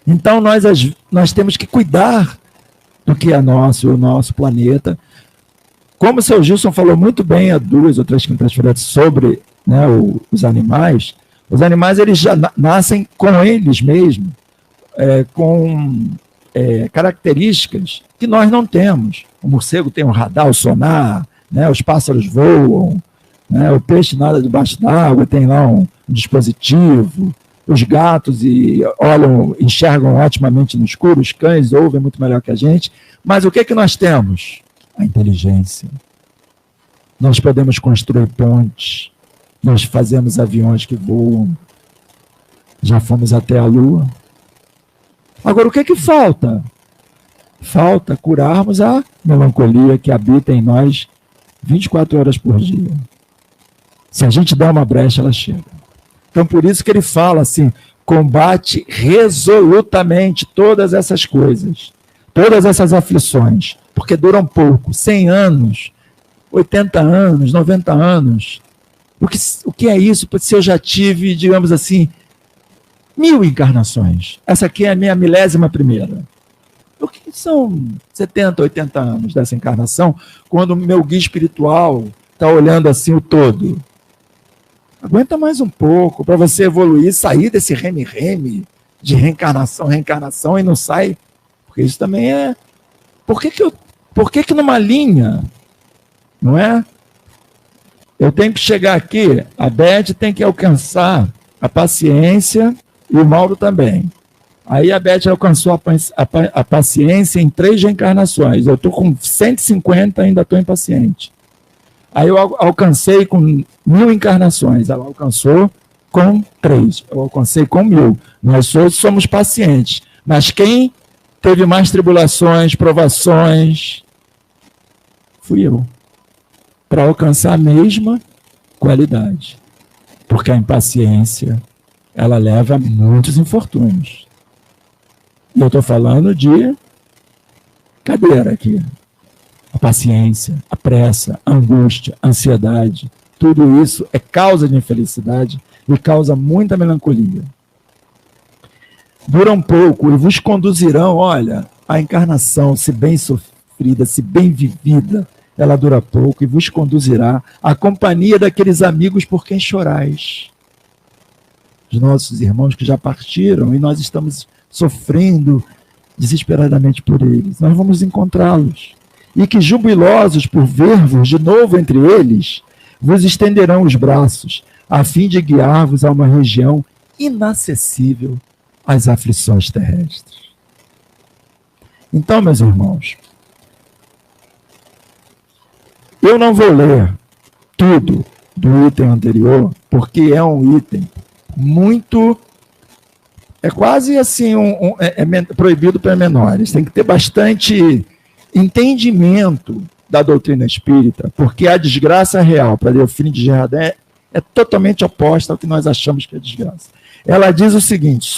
Então, nós temos que cuidar do que é nosso, o nosso planeta. Como o seu Gilson falou muito bem há 2 ou 3 quintas-feiras sobre, né, os animais eles já nascem com eles mesmos, com características que nós não temos. O morcego tem um radar, o sonar, né, os pássaros voam, né, o peixe nada debaixo d'água, tem lá um dispositivo. Os gatos enxergam otimamente no escuro, os cães ouvem muito melhor que a gente. Mas o que é que nós temos? A inteligência. Nós podemos construir pontes, nós fazemos aviões que voam, já fomos até a Lua. Agora, o que é que falta? Falta curarmos a melancolia que habita em nós 24 horas por dia. Se a gente dá uma brecha, ela chega. Então, por isso que ele fala assim, combate resolutamente todas essas coisas, todas essas aflições, porque duram pouco, 100 anos, 80 anos, 90 anos. O que é isso? Se eu já tive, digamos assim, 1000 encarnações. Essa aqui é a minha 11ª. O que são 70, 80 anos dessa encarnação, quando o meu guia espiritual está olhando assim o todo? Aguenta mais um pouco para você evoluir, sair desse reme-reme de reencarnação e não sai. Porque isso também é... Por que numa linha, não é? Eu tenho que chegar aqui, a Beth tem que alcançar a paciência e o Mauro também. Aí a Beth alcançou a paciência em 3 reencarnações. Eu estou com 150, ainda estou impaciente. Aí eu alcancei com 1000 encarnações. Ela alcançou com 3. Eu alcancei com 1000. Nós somos pacientes. Mas quem teve mais tribulações, provações, fui eu. Para alcançar a mesma qualidade. Porque a impaciência, ela leva a muitos infortúnios. E eu estou falando de cadeira aqui. A paciência, a pressa, a angústia, a ansiedade, tudo isso é causa de infelicidade e causa muita melancolia. Duram pouco e vos conduzirão, olha, a encarnação, se bem sofrida, se bem vivida, ela dura pouco e vos conduzirá à companhia daqueles amigos por quem chorais. Os nossos irmãos que já partiram e nós estamos sofrendo desesperadamente por eles. Nós vamos encontrá-los. E que jubilosos por ver-vos de novo entre eles, vos estenderão os braços, a fim de guiar-vos a uma região inacessível às aflições terrestres. Então, meus irmãos, eu não vou ler tudo do item anterior, porque é um item muito... É quase assim, proibido para menores. Tem que ter bastante entendimento da doutrina espírita, porque a desgraça real para Delfine de Girardin é totalmente oposta ao que nós achamos que é desgraça. Ela diz o seguinte,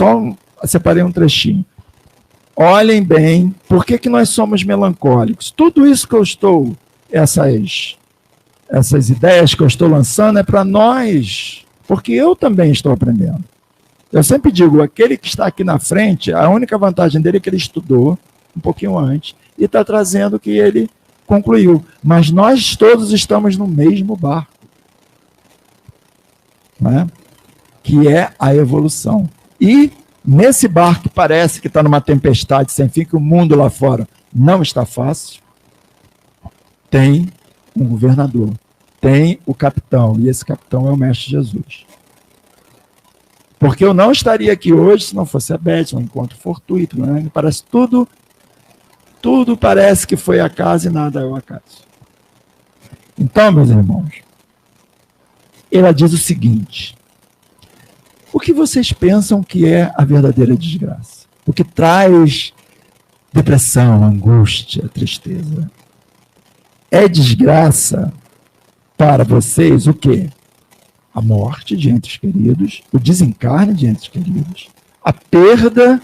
separei um trechinho. Olhem bem, por que nós somos melancólicos? Tudo isso que eu estou, essas ideias que eu estou lançando é para nós, porque eu também estou aprendendo. Eu sempre digo, aquele que está aqui na frente, a única vantagem dele é que ele estudou um pouquinho antes e está trazendo o que ele concluiu. Mas nós todos estamos no mesmo barco, né? Que é a evolução. E nesse barco que parece que está numa tempestade sem fim, que o mundo lá fora não está fácil, tem um governador, tem o capitão, e esse capitão é o Mestre Jesus. Porque eu não estaria aqui hoje se não fosse a Beth, um encontro fortuito, né? Parece tudo Tudo parece que foi acaso e nada é o acaso. Então, meus irmãos, ela diz o seguinte: o que vocês pensam que é a verdadeira desgraça? O que traz depressão, angústia, tristeza? É desgraça para vocês o quê? A morte de entes queridos, o desencarne de entes queridos, a perda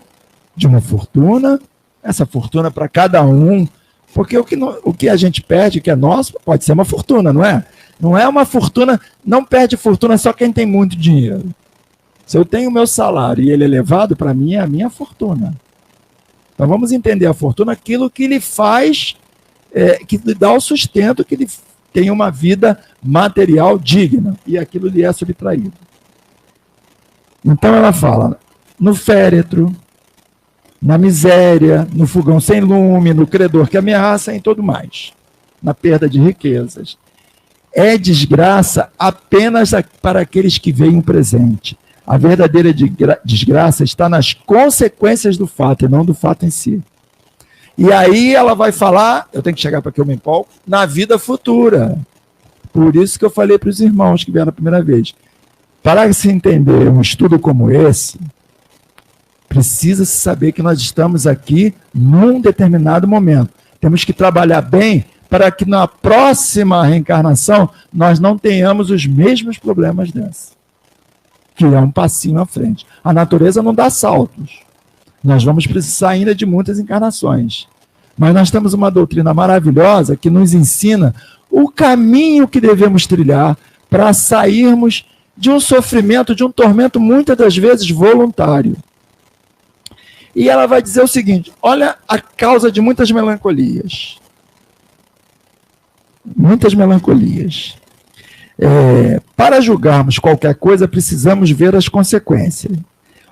de uma fortuna, essa fortuna para cada um, porque o que a gente perde, que é nosso, pode ser uma fortuna, não é? Não é uma fortuna, não perde fortuna só quem tem muito dinheiro. Se eu tenho o meu salário e ele é elevado, para mim é a minha fortuna. Então vamos entender a fortuna, aquilo que lhe faz, que lhe dá o sustento, que lhe tem uma vida material digna, e aquilo lhe é subtraído. Então ela fala, no féretro, na miséria, no fogão sem lume, no credor que ameaça e em tudo mais, na perda de riquezas. É desgraça apenas para aqueles que veem o presente. A verdadeira desgraça está nas consequências do fato, e não do fato em si. E aí ela vai falar, eu tenho que chegar para que eu me empolgo, na vida futura. Por isso que eu falei para os irmãos que vieram a primeira vez. Para se entender um estudo como esse, precisa-se saber que nós estamos aqui num determinado momento. Temos que trabalhar bem para que na próxima reencarnação nós não tenhamos os mesmos problemas dessa, que é um passinho à frente. A natureza não dá saltos. Nós vamos precisar ainda de muitas encarnações. Mas nós temos uma doutrina maravilhosa que nos ensina o caminho que devemos trilhar para sairmos de um sofrimento, de um tormento, muitas das vezes voluntário. E ela vai dizer o seguinte, olha a causa de muitas melancolias. Muitas melancolias. Para julgarmos qualquer coisa, precisamos ver as consequências.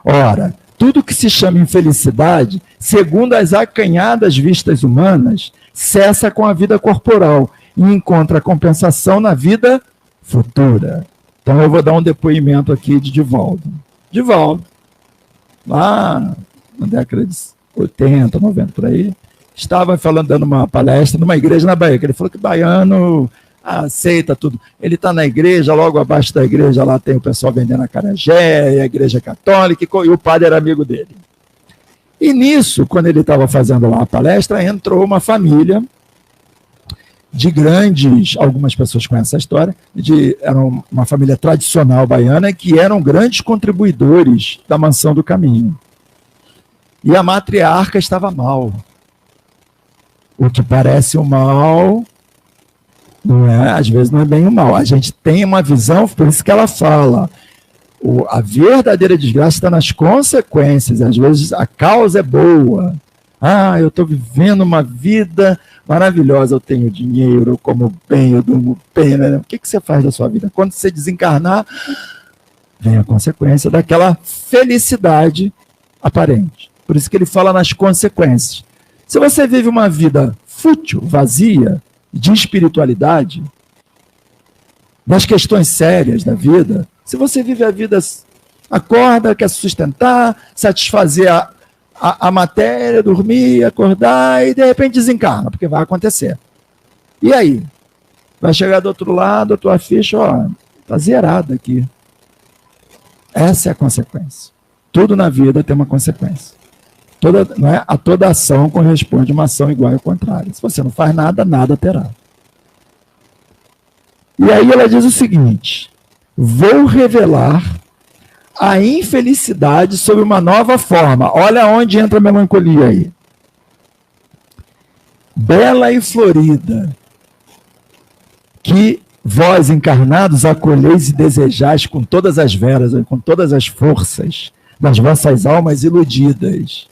Ora, tudo que se chama infelicidade, segundo as acanhadas vistas humanas, cessa com a vida corporal e encontra compensação na vida futura. Então eu vou dar um depoimento aqui de Divaldo. Divaldo, lá na década de 80, 90, por aí, estava falando, dando uma palestra numa igreja na Bahia, que ele falou que baiano aceita tudo. Ele está na igreja, logo abaixo da igreja lá tem o pessoal vendendo acarajé, a igreja católica, e o padre era amigo dele. E nisso, quando ele estava fazendo lá a palestra, entrou uma família de grandes, algumas pessoas conhecem essa história, era uma família tradicional baiana que eram grandes contribuidores da Mansão do Caminho. E a matriarca estava mal. O que parece o mal, não é, às vezes não é bem o mal. A gente tem uma visão, por isso que ela fala, a verdadeira desgraça está nas consequências. Às vezes a causa é boa. Eu estou vivendo uma vida maravilhosa, eu tenho dinheiro, eu como bem, eu durmo bem. Né? O que você faz da sua vida? Quando você desencarnar, vem a consequência daquela felicidade aparente. Por isso que ele fala nas consequências. Se você vive uma vida fútil, vazia, de espiritualidade, das questões sérias da vida, se você vive a vida, acorda, quer se sustentar, satisfazer a matéria, dormir, acordar e de repente desencarna, porque vai acontecer. E aí? Vai chegar do outro lado, a tua ficha, está zerada aqui. Essa é a consequência. Tudo na vida tem uma consequência. A toda ação corresponde uma ação igual ao contrário. Se você não faz nada, nada terá. E aí ela diz o seguinte, vou revelar a infelicidade sob uma nova forma. Olha onde entra a melancolia aí. Bela e florida, que vós encarnados acolheis e desejais com todas as veras, com todas as forças das vossas almas iludidas.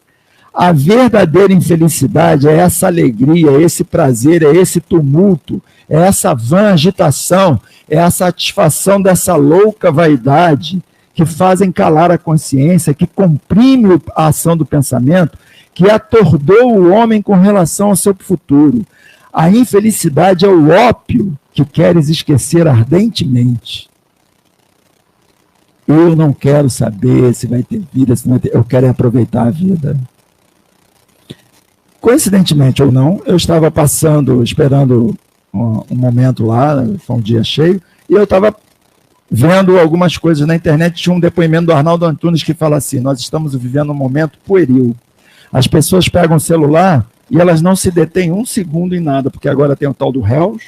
A verdadeira infelicidade é essa alegria, é esse prazer, é esse tumulto, é essa vã agitação, é a satisfação dessa louca vaidade que fazem calar a consciência, que comprime a ação do pensamento, que atordou o homem com relação ao seu futuro. A infelicidade é o ópio que queres esquecer ardentemente. Eu não quero saber se vai ter vida, se não vai ter, eu quero aproveitar a vida. Coincidentemente ou não, eu estava passando, esperando um momento lá, foi um dia cheio, e eu estava vendo algumas coisas na internet. Tinha um depoimento do Arnaldo Antunes que fala assim: nós estamos vivendo um momento pueril. As pessoas pegam o celular e elas não se detêm um segundo em nada, porque agora tem o tal do Reels,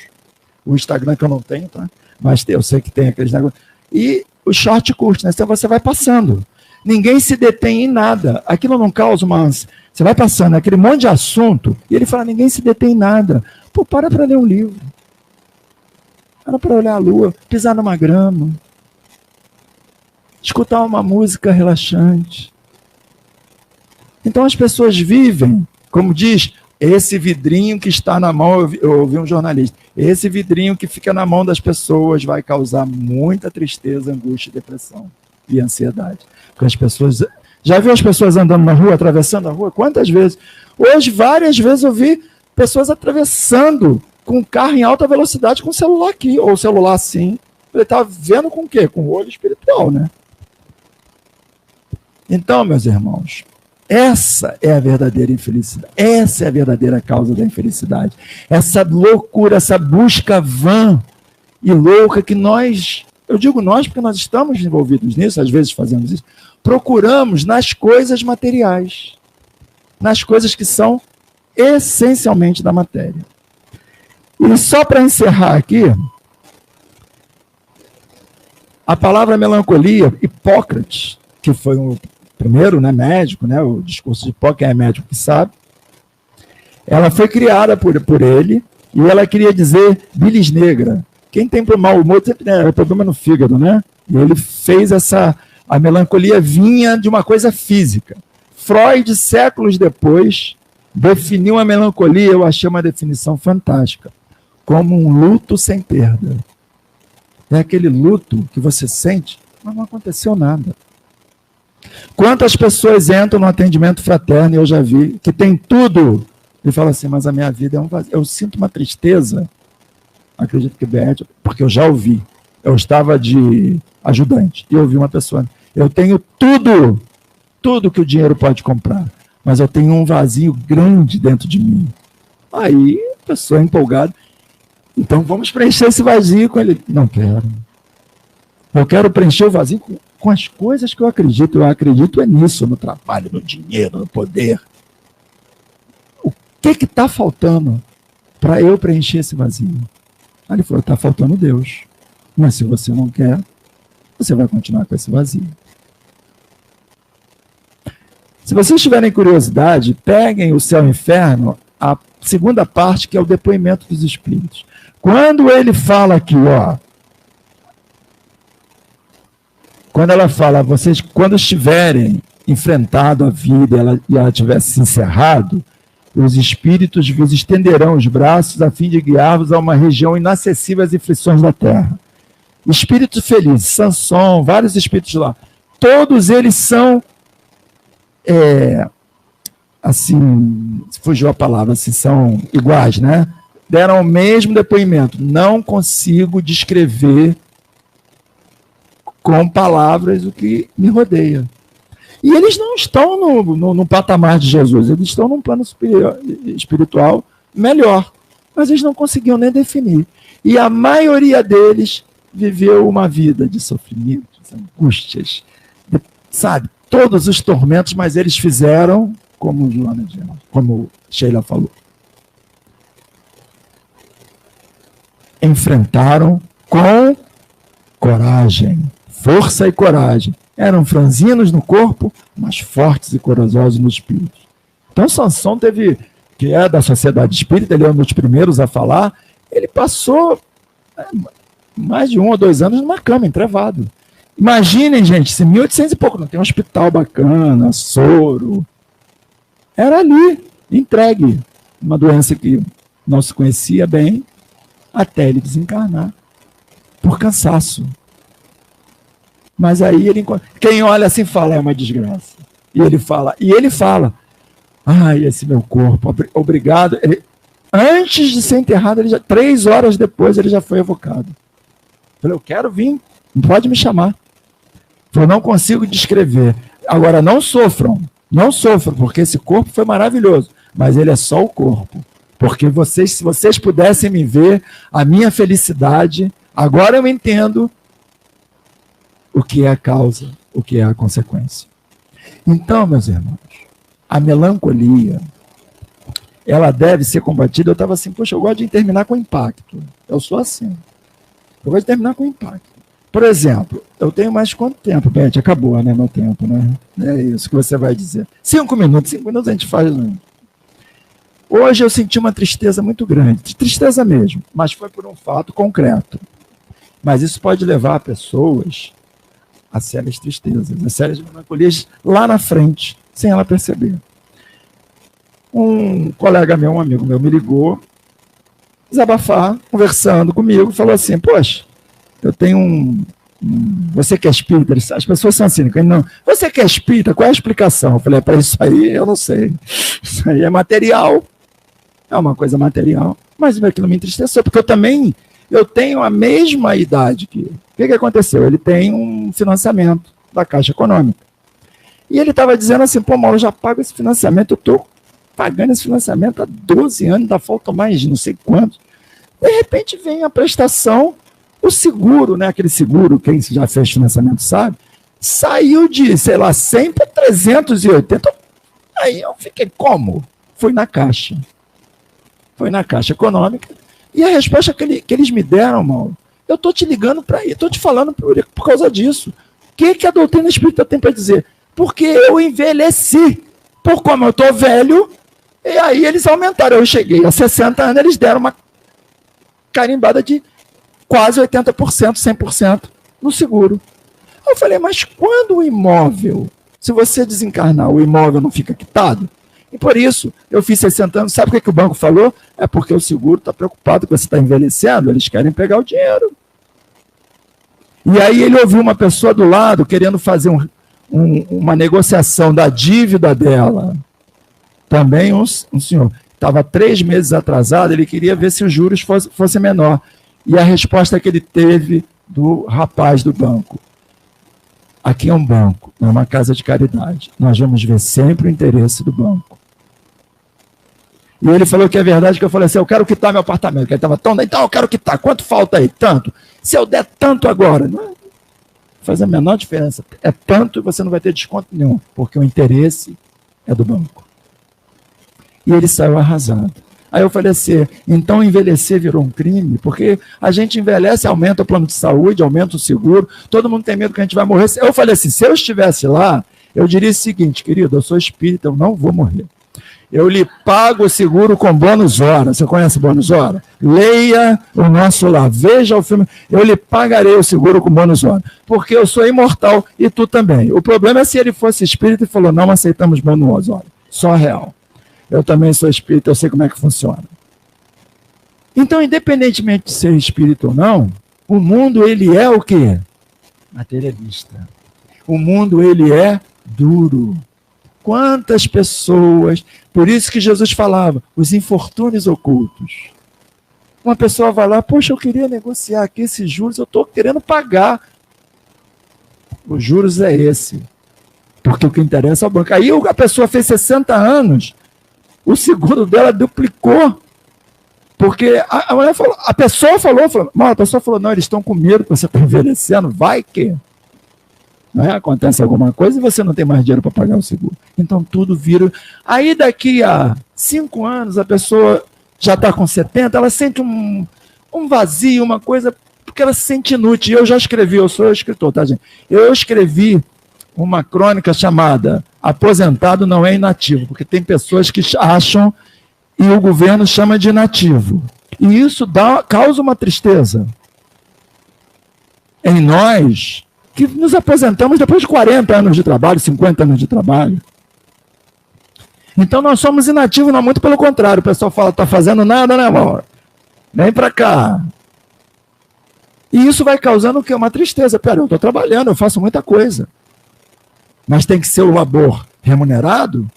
o Instagram que eu não tenho, tá? Mas eu sei que tem aqueles negócios. E o short curto, né? Então você vai passando. Ninguém se detém em nada. Aquilo não causa uma ânsia. Você vai passando aquele monte de assunto e ele fala: ninguém se detém em nada. Pô, para ler um livro. Para olhar a lua, pisar numa grama, escutar uma música relaxante. Então as pessoas vivem, como diz, esse vidrinho que está na mão, eu ouvi um jornalista, esse vidrinho que fica na mão das pessoas vai causar muita tristeza, angústia, depressão e ansiedade. Porque as pessoas... Já viu as pessoas andando na rua, atravessando a rua? Quantas vezes? Hoje, várias vezes eu vi pessoas atravessando com um carro em alta velocidade com o celular aqui, ou o celular assim. Ele está vendo com o quê? Com o olho espiritual, né? Então, meus irmãos, essa é a verdadeira infelicidade. Essa é a verdadeira causa da infelicidade. Essa loucura, essa busca vã e louca que nós, eu digo nós porque nós estamos envolvidos nisso, às vezes fazemos isso, procuramos nas coisas materiais, nas coisas que são essencialmente da matéria. E só para encerrar aqui, a palavra melancolia, Hipócrates, que foi o primeiro, né, médico, né, o discurso de Hipócrates, quem é médico que sabe, ela foi criada por ele e ela queria dizer bilis negra. Quem tem mau humor sempre tem problema no fígado, né? E ele fez a melancolia vinha de uma coisa física. Freud, séculos depois, definiu a melancolia, eu achei uma definição fantástica, como um luto sem perda. É aquele luto que você sente, mas não aconteceu nada. Quantas pessoas entram no atendimento fraterno, eu já vi, que tem tudo, e falam assim: mas a minha vida é um vazio. Eu sinto uma tristeza, acredito que Beth, porque eu já ouvi. Eu estava de ajudante, e eu ouvi uma pessoa: eu tenho tudo que o dinheiro pode comprar, mas eu tenho um vazio grande dentro de mim. Aí, a pessoa empolgada: então vamos preencher esse vazio com ele. Não quero. Eu quero preencher o vazio com as coisas que eu acredito. Eu acredito é nisso, no trabalho, no dinheiro, no poder. O que está faltando para eu preencher esse vazio? Aí ele falou: está faltando Deus. Mas se você não quer, você vai continuar com esse vazio. Se vocês tiverem curiosidade, peguem o Céu e o Inferno, a segunda parte, que é o depoimento dos espíritos. Quando ele fala aqui, ó, quando ela fala: vocês, quando estiverem enfrentado a vida e ela tivesse se encerrado, os espíritos vos estenderão os braços a fim de guiar-vos a uma região inacessível às aflições da terra. Espírito feliz, Sansão, vários espíritos lá, todos eles são, assim, fugiu a palavra, assim, são iguais, né? Deram o mesmo depoimento: não consigo descrever com palavras o que me rodeia. E eles não estão no patamar de Jesus, eles estão num plano espiritual melhor, mas eles não conseguiam nem definir. E a maioria deles viveu uma vida de sofrimentos, angústias, sabe, todos os tormentos, mas eles fizeram como Sheila falou. Enfrentaram com coragem, força e coragem. Eram franzinos no corpo, mas fortes e corajosos no espírito. Então Sansão teve, que é da sociedade espírita, ele é um dos primeiros a falar, ele passou mais de 1 ou 2 anos numa cama, entrevado. Imaginem, gente, se 1800 e pouco, não tem um hospital bacana, soro. Era ali, entregue. Uma doença que não se conhecia bem, até ele desencarnar, por cansaço. Mas aí quem olha assim fala: é uma desgraça. E ele fala: ai, esse meu corpo, obrigado. Antes de ser enterrado, 3 horas depois, ele já foi evocado. Falei: eu quero vir, pode me chamar. Falei: não consigo descrever. Agora, não sofram, porque esse corpo foi maravilhoso. mas ele é só o corpo. Porque se vocês pudessem me ver, a minha felicidade, agora eu entendo o que é a causa, o que é a consequência. Então, meus irmãos, a melancolia, ela deve ser combatida. Eu estava assim, poxa, eu gosto de terminar com impacto. Eu sou assim. Eu gosto de terminar com impacto. Por exemplo, eu tenho mais quanto tempo, Beth? Acabou, né, meu tempo, né? É isso que você vai dizer. 5 minutos a gente faz. Né? Hoje eu senti uma tristeza muito grande, tristeza mesmo, mas foi por um fato concreto. Mas isso pode levar pessoas a sérias tristezas, a sérias melancolias lá na frente, sem ela perceber. Um colega meu, um amigo meu, me ligou, desabafar, conversando comigo, falou assim, poxa, eu tenho você que é espírita, as pessoas são assim, não, você que é espírita, qual é a explicação? Eu falei, para isso aí eu não sei, isso aí é material, é uma coisa material, mas aquilo me entristeceu, porque eu tenho a mesma idade que ele. O que aconteceu? Ele tem um financiamento da Caixa Econômica, e ele estava dizendo assim, pô, Mauro, eu já pago esse financiamento, eu estou pagando esse financiamento há 12 anos, ainda falta mais de não sei quantos, de repente vem a prestação, o seguro, né, aquele seguro, quem já fez financiamento sabe, saiu de, sei lá, 100 para 380, aí eu fiquei, como? Fui na Caixa Econômica, e a resposta que eles me deram, Mauro, eu estou te ligando para ir, estou te falando por causa disso. O que a doutrina espírita tem para dizer? Porque eu envelheci, por como eu estou velho, e aí eles aumentaram. Eu cheguei a 60 anos, eles deram uma carimbada de quase 80%, 100% no seguro. Eu falei, mas quando o imóvel, se você desencarnar, o imóvel não fica quitado? E por isso, eu fiz 60 anos, sabe o que o banco falou? É porque o seguro está preocupado que você está envelhecendo, eles querem pegar o dinheiro. E aí ele ouviu uma pessoa do lado querendo fazer uma negociação da dívida dela. Também um senhor estava 3 meses atrasado, ele queria ver se os juros fossem menor. E a resposta que ele teve do rapaz do banco: aqui é um banco, não é uma casa de caridade. Nós vamos ver sempre o interesse do banco. E ele falou que é verdade, que eu falei assim, eu quero quitar meu apartamento. Que ele estava tão, então eu quero quitar. Quanto falta aí? Tanto. Se eu der tanto agora, não faz a menor diferença. É tanto e você não vai ter desconto nenhum, porque o interesse é do banco. E ele saiu arrasado. Aí eu falei assim, então envelhecer virou um crime, porque a gente envelhece, aumenta o plano de saúde, aumenta o seguro, todo mundo tem medo que a gente vai morrer. Eu falei assim, se eu estivesse lá, eu diria o seguinte, querido, eu sou espírita, eu não vou morrer. Eu lhe pago o seguro com bônus hora. Você conhece bônus hora? Leia o nosso lar, veja o filme. Eu lhe pagarei o seguro com bônus hora, porque eu sou imortal e tu também. O problema é se ele fosse espírita e falou, não aceitamos bônus hora, só real. Eu também sou espírita, eu sei como é que funciona. Então, independentemente de ser espírita ou não, o mundo, ele é o quê? Materialista. O mundo, ele é duro. Quantas pessoas, por isso que Jesus falava, os infortúnios ocultos. Uma pessoa vai lá, poxa, eu queria negociar aqui esses juros, eu estou querendo pagar. Os juros é esse, porque o que interessa é o banco. Aí a pessoa fez 60 anos, o seguro dela duplicou, porque a mulher falou, a pessoa falou, não, eles estão com medo que você está envelhecendo, vai que... Não é? Acontece alguma coisa e você não tem mais dinheiro para pagar o seguro. Então tudo vira. Aí daqui a 5 anos a pessoa já está com 70, ela sente um vazio, uma coisa, porque ela se sente inútil. Eu já escrevi, eu sou escritor, tá, gente? Eu escrevi uma crônica chamada Aposentado Não é Inativo, porque tem pessoas que acham e o governo chama de inativo. E isso causa uma tristeza em nós, que nos aposentamos depois de 40 anos de trabalho, 50 anos de trabalho. Então nós somos inativos, não, muito pelo contrário. O pessoal fala, está fazendo nada, né, amor? Vem para cá. E isso vai causando o quê? Uma tristeza. Pera, eu estou trabalhando, eu faço muita coisa. Mas tem que ser o labor remunerado?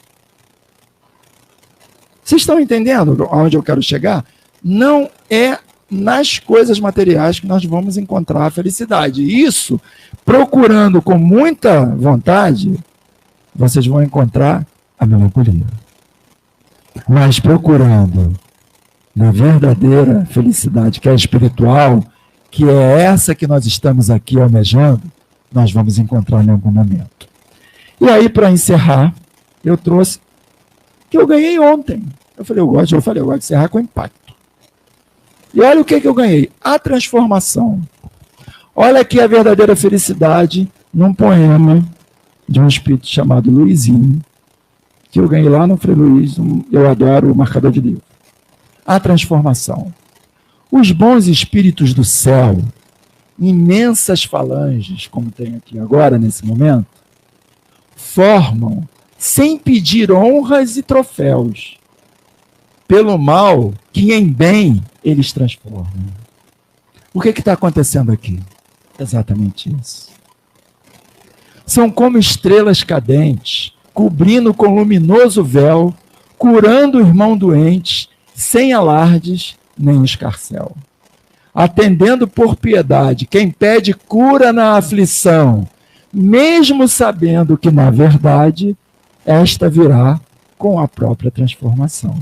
Vocês estão entendendo aonde eu quero chegar? Não é nas coisas materiais que nós vamos encontrar a felicidade. Isso, procurando com muita vontade, vocês vão encontrar a melancolia. mas procurando na verdadeira felicidade, que é espiritual, que é essa que nós estamos aqui almejando, nós vamos encontrar em algum momento. E aí, para encerrar, eu trouxe que eu ganhei ontem. Eu gosto de encerrar com impacto. E olha o que eu ganhei. A transformação. Olha aqui a verdadeira felicidade num poema de um espírito chamado Luizinho, que eu ganhei lá no Frei Luiz. Eu adoro o marcador de livro. A transformação. Os bons espíritos do céu, imensas falanges, como tem aqui agora, nesse momento, formam, sem pedir honras e troféus, pelo mal que em bem eles transformam. O que está acontecendo aqui? Exatamente isso. São como estrelas cadentes, cobrindo com luminoso véu, curando o irmão doente, sem alardes nem escarcel. Atendendo por piedade quem pede cura na aflição, mesmo sabendo que, na verdade, esta virá com a própria transformação.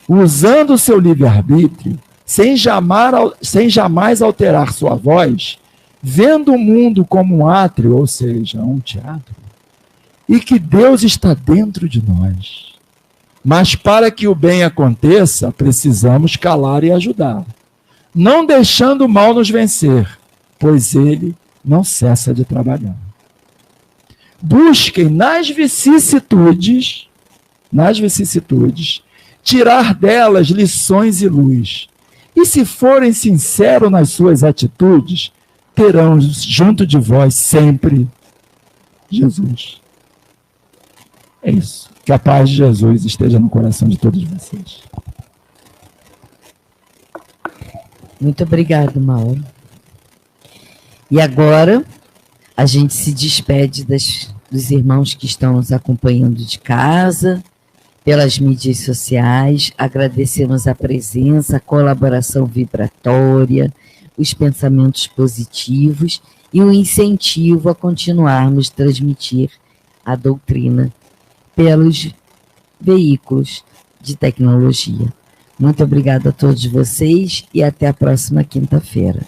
Usando o seu livre-arbítrio, sem jamais alterar sua voz, vendo o mundo como um átrio, ou seja, um teatro, e que Deus está dentro de nós. Mas para que o bem aconteça, precisamos calar e ajudar, não deixando o mal nos vencer, pois ele não cessa de trabalhar. Busquem nas vicissitudes, tirar delas lições e luz. E se forem sinceros nas suas atitudes, terão junto de vós sempre Jesus. É isso. Que a paz de Jesus esteja no coração de todos vocês. Muito obrigado, Mauro. E agora, a gente se despede dos irmãos que estão nos acompanhando de casa, pelas mídias sociais. Agradecemos a presença, a colaboração vibratória, os pensamentos positivos e o incentivo a continuarmos a transmitir a doutrina pelos veículos de tecnologia. Muito obrigada a todos vocês e até a próxima quinta-feira.